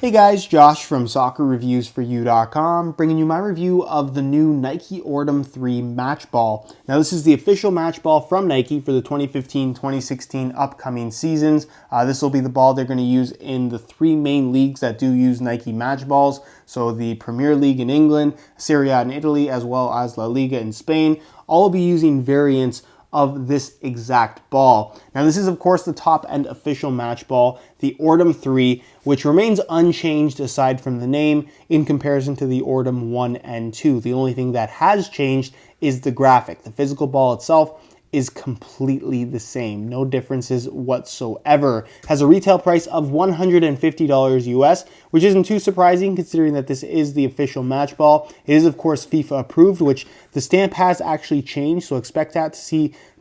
Hey guys, Josh from soccerreviewsforyou.com bringing you my review of the new Nike Ordem 3 match ball. Now this is the official match ball from Nike for the 2015-2016 upcoming seasons. This will be the ball they're going to use in the three main leagues that do use Nike match balls. So the Premier League in England, Serie A in Italy, as well as La Liga in Spain. All will be using variants of this exact ball. Now this is of course the top end official match ball, the Ordem 3, which remains unchanged aside from the name in comparison to the Ordem 1 and 2. The only thing that has changed is the graphic. The physical ball itself is completely the same. No differences whatsoever. Has a retail price of $150 US, which isn't too surprising considering that this is the official match ball. It is of course FIFA approved, which the stamp has actually changed, so expect that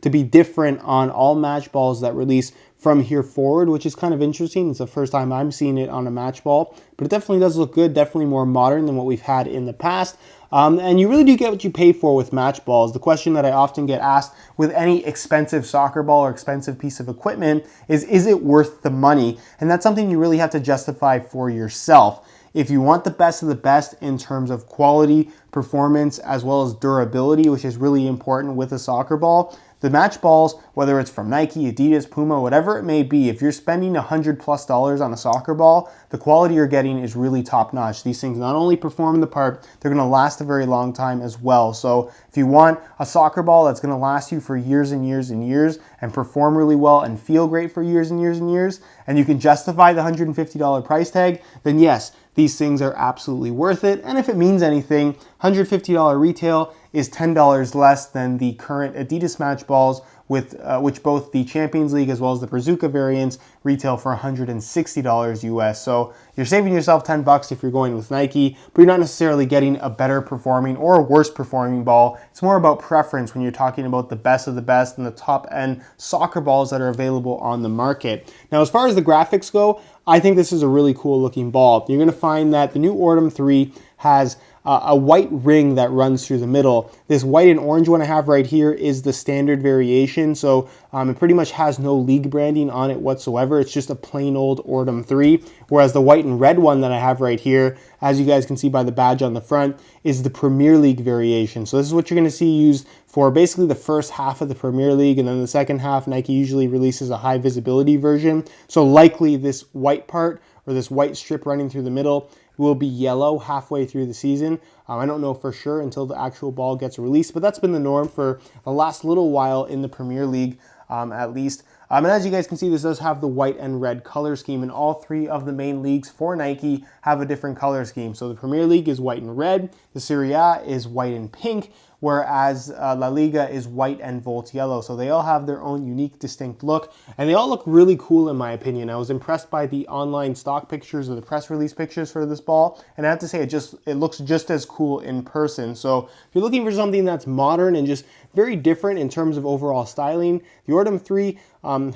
to be different on all match balls that release from here forward, which is kind of interesting. It's the first time I'm seeing it on a match ball, but it definitely does look good, definitely more modern than what we've had in the past. And you really do get what you pay for with match balls. The question that I often get asked with any expensive soccer ball or expensive piece of equipment is it worth the money? And that's something you really have to justify for yourself. If you want the best of the best in terms of quality, performance, as well as durability, which is really important with a soccer ball, the match balls, whether it's from Nike, Adidas, Puma, whatever it may be, if you're spending $100+ on a soccer ball, the quality you're getting is really top notch. These things not only perform the part, they're gonna last a very long time as well. So if you want a soccer ball that's gonna last you for years and years and years and perform really well and feel great for years and years and years, and you can justify the $150 price tag, then yes, these things are absolutely worth it. And if it means anything, $150 retail is $10 less than the current Adidas match balls, with which both the Champions League as well as the Bazooka variants retail for $160 US. So you're saving yourself $10 if you're going with Nike, but you're not necessarily getting a better performing or a worse performing ball. It's more about preference when you're talking about the best of the best and the top end soccer balls that are available on the market. Now, as far as the graphics go, I think this is a really cool looking ball. You're gonna find that the new Ordem 3 has a white ring that runs through the middle. This white and orange one I have right here is the standard variation, so it pretty much has no league branding on it whatsoever. It's just a plain old Ordem 3, whereas the white and red one that I have right here, as you guys can see by the badge on the front, is the Premier League variation. So this is what you're going to see used for basically the first half of the Premier League, and then the second half, Nike usually releases a high visibility version. So likely this white part, or this white strip running through the middle, will be yellow halfway through the season. I don't know for sure until the actual ball gets released, but that's been the norm for the last little while in the Premier League, at least. And as you guys can see, this does have the white and red color scheme, and all three of the main leagues for Nike have a different color scheme. So the Premier League is white and red, the Serie A is white and pink, whereas La Liga is white and Volt yellow. So they all have their own unique, distinct look, and they all look really cool in my opinion. I was impressed by the online stock pictures or the press release pictures for this ball, and I have to say it looks just as cool in person. So if you're looking for something that's modern and just very different in terms of overall styling, the Ordem 3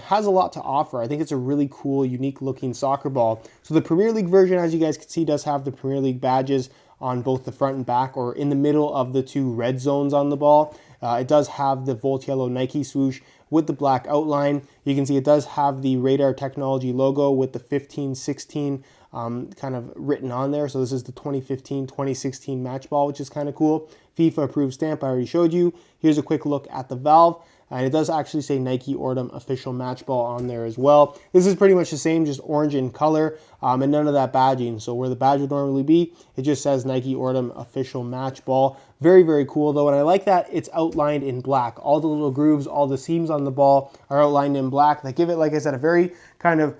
has a lot to offer. I think it's a really cool, unique looking soccer ball. So the Premier League version, as you guys can see, does have the Premier League badges on both the front and back, or in the middle of the two red zones on the ball. It does have the Volt Yellow Nike swoosh with the black outline. You can see it does have the Radar Technology logo with the 15-16 kind of written on there. So this is the 2015-2016 match ball, which is kind of cool. FIFA approved stamp, I already showed you. Here's a quick look at the valve. And it does actually say Nike Ordem official match ball on there as well. This is pretty much the same, just orange in color, and none of that badging. So where the badge would normally be, it just says Nike Ordem official match ball. Very, very cool though, and I like that it's outlined in black. All the little grooves, all the seams on the ball are outlined in black. They give it, like I said, a very kind of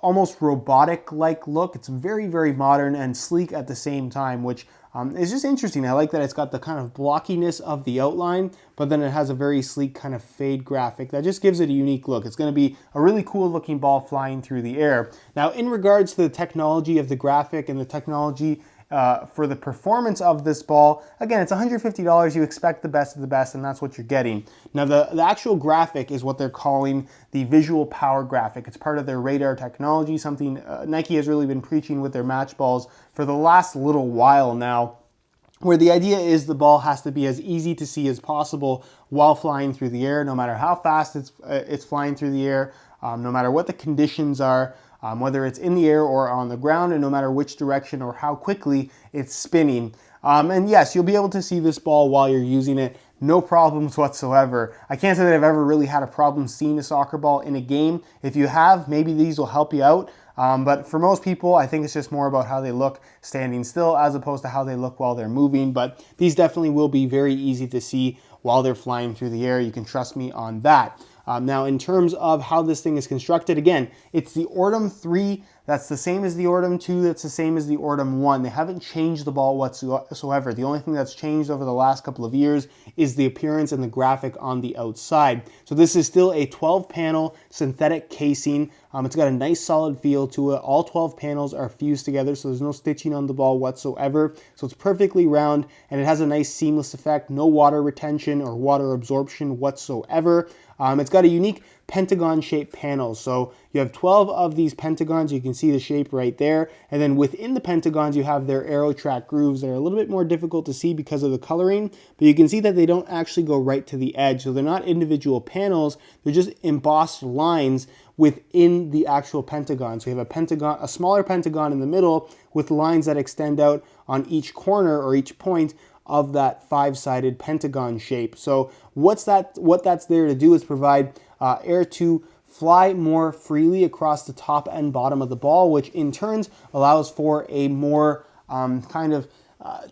almost robotic-like look. It's very, very modern and sleek at the same time, which is just interesting. I like that it's got the kind of blockiness of the outline, but then it has a very sleek kind of fade graphic that just gives it a unique look. It's going to be a really cool looking ball flying through the air. Now, in regards to the technology of the graphic and the technology for the performance of this ball, again, it's $150. You expect the best of the best, and that's what you're getting. Now, the actual graphic is what they're calling the visual power graphic. It's part of their Radar technology, something Nike has really been preaching with their match balls for the last little while now, where the idea is the ball has to be as easy to see as possible while flying through the air, no matter how fast it's flying through the air, no matter what the conditions are. whether it's in the air or on the ground, and no matter which direction or how quickly it's spinning. And yes, you'll be able to see this ball while you're using it. No problems whatsoever. I can't say that I've ever really had a problem seeing a soccer ball in a game. If you have, maybe these will help you out. But for most people, I think it's just more about how they look standing still as opposed to how they look while they're moving. But these definitely will be very easy to see while they're flying through the air. You can trust me on that. Now, in terms of how this thing is constructed, again, it's the Ordem 3. That's the same as the Ordem 2. That's the same as the Ordem 1. They haven't changed the ball whatsoever. The only thing that's changed over the last couple of years is the appearance and the graphic on the outside. So this is still a 12-panel synthetic casing. It's got a nice solid feel to it. All 12 panels are fused together, so there's no stitching on the ball whatsoever. So it's perfectly round, and it has a nice seamless effect. No water retention or water absorption whatsoever. It's got a unique pentagon-shaped panel. So you have 12 of these pentagons. You can see the shape right there. And then within the pentagons, you have their arrow track grooves that are a little bit more difficult to see because of the coloring. But you can see that they don't actually go right to the edge. So they're not individual panels. They're just embossed lines within the actual pentagon. So you have a pentagon, a smaller pentagon in the middle with lines that extend out on each corner or each point of that five-sided pentagon shape. So what that's there to do is provide air to fly more freely across the top and bottom of the ball, which in turns allows for a more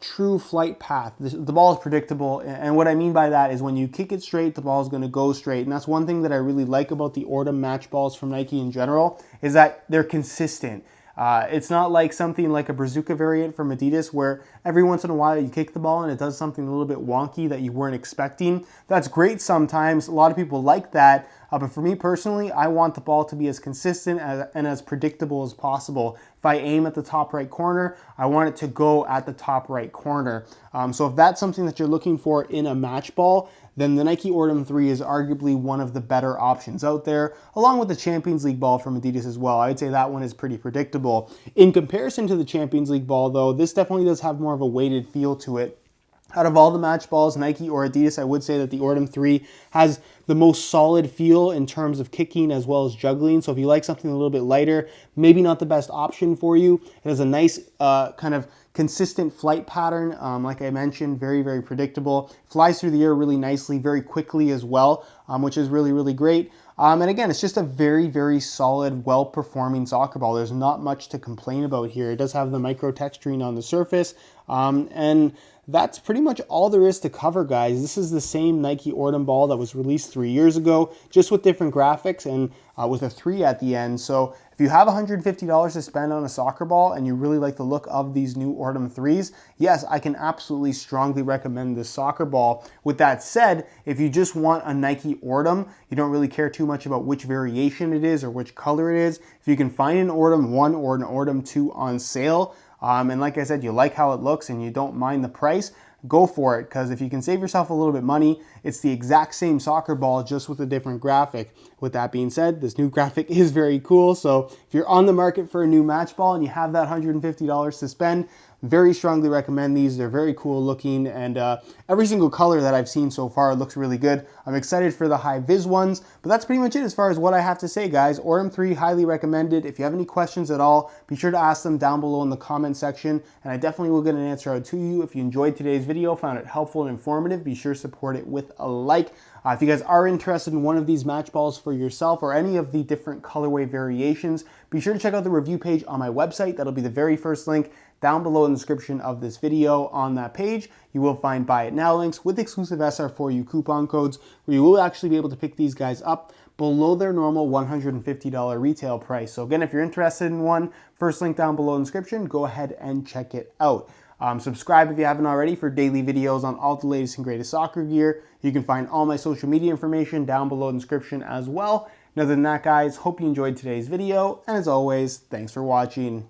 true flight path. The ball is predictable, and what I mean by that is when you kick it straight, the ball is going to go straight. And that's one thing that I really like about the Ordem match balls from Nike in general, is that they're consistent. It's not like something like a Bazooka variant from Adidas where every once in a while you kick the ball and it does something a little bit wonky that you weren't expecting. That's great sometimes. A lot of people like that. But for me personally, I want the ball to be as consistent and as predictable as possible. If I aim at the top right corner, I want it to go at the top right corner. So if that's something that you're looking for in a match ball, then the Nike Ordem 3 is arguably one of the better options out there, along with the Champions League ball from Adidas as well. I would say that one is pretty predictable. In comparison to the Champions League ball, though, this definitely does have more of a weighted feel to it. Out of all the match balls, Nike or Adidas, I would say that the Ordem 3 has the most solid feel in terms of kicking as well as juggling. So if you like something a little bit lighter, maybe not the best option for you. It has a nice kind of consistent flight pattern. Like I mentioned, very, very predictable. Flies through the air really nicely, very quickly as well, which is really, really great. And again, it's just a very, very solid, well-performing soccer ball. There's not much to complain about here. It does have the micro texturing on the surface, and that's pretty much all there is to cover, guys. This is the same Nike Ordem ball that was released 3 years ago, just with different graphics and with a 3 at the end. So if you have $150 to spend on a soccer ball and you really like the look of these new Ordem 3s, yes, I can absolutely strongly recommend this soccer ball. With that said, if you just want a Nike Ordem, you don't really care too much about which variation it is or which color it is, if you can find an Ordem 1 or an Ordem 2 on sale, and like I said, you like how it looks and you don't mind the price, go for it, because if you can save yourself a little bit money, it's the exact same soccer ball just with a different graphic. With that being said, this new graphic is very cool, so if you're on the market for a new match ball and you have that $150 to spend, very strongly recommend these. They're very cool looking, and every single color that I've seen so far looks really good. I'm excited for the high vis ones, but that's pretty much it as far as what I have to say, guys. Ordem 3, highly recommended. If you have any questions at all, be sure to ask them down below in the comment section, and I definitely will get an answer out to you. If you enjoyed today's video, found it helpful and informative, be sure to support it with a like. If you guys are interested in one of these match balls for yourself or any of the different colorway variations, be sure to check out the review page on my website. That'll be the very first link down below in the description of this video. On that page, you will find Buy It Now links with exclusive SR4U coupon codes where you will actually be able to pick these guys up below their normal $150 retail price. So again, if you're interested in one, first link down below in the description, go ahead and check it out. Subscribe if you haven't already for daily videos on all the latest and greatest soccer gear. You can find all my social media information down below in the description as well. And other than that, guys, hope you enjoyed today's video, and as always, thanks for watching.